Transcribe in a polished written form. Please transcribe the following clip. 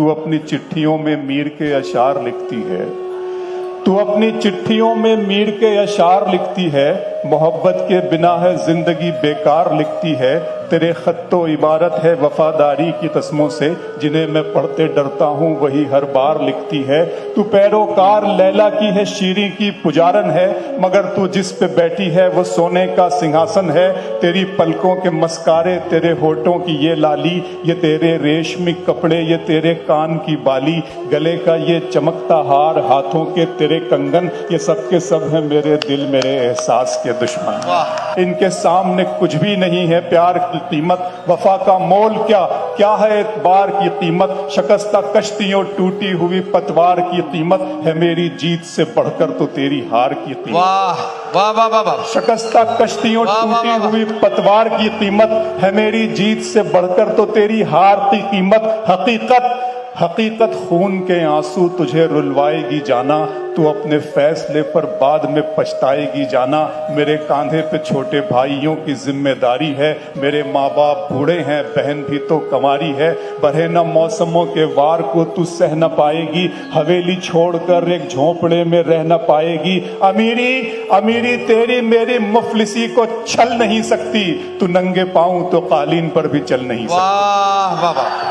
तू अपनी चिट्ठियों में मीर के अशार लिखती है, तू अपनी चिट्ठियों में मीर के अशार लिखती है, मोहब्बत के बिना है जिंदगी बेकार लिखती है। तेरे खत तो इबारत है वफादारी की कस्मों से, जिन्हें मैं पढ़ते डरता हूँ वही हर बार लिखती है। तू पैरोकार लैला की है, शीरी की पुजारन है, मगर तू जिस पे बैठी है वो सोने का सिंहासन है। तेरी पलकों के मस्कारे, तेरे होठों की ये लाली, ये तेरे रेशमी कपड़े, ये तेरे कान की बाली, गले का ये चमकता हार, हाथों के तेरे कंगन, ये सब के सब है मेरे दिल मेरे एहसास के दुश्मन। इनके सामने कुछ भी नहीं है प्यार की कीमत, वफा का मोल क्या है एतबार की कीमत, शिकस्ता कश्तियों टूटी हुई पतवार की कीमत है मेरी जीत से बढ़कर तो तेरी हार की कीमत। वाह वाह वाह वाह वाह। शिकस्ता कश्तियों टूटी हुई पतवार की कीमत है मेरी जीत से बढ़कर तो तेरी हार की कीमत। हकीकत खून के आंसू तुझे रुलवाएगी जाना, तू अपने फैसले पर बाद में पछताएगी जाना। मेरे कांधे पे छोटे भाइयों की जिम्मेदारी है, मेरे माँ बाप बूढ़े हैं, बहन भी तो कमारी है। बढ़े न मौसमों के वार को तू सह न पाएगी, हवेली छोड़कर एक झोंपड़े में रह न पाएगी। अमीरी तेरी मेरी मुफलिसी को छल नहीं सकती, तू नंगे पाँव तो कालीन पर भी चल नहीं सकती। वाह वाह वाह।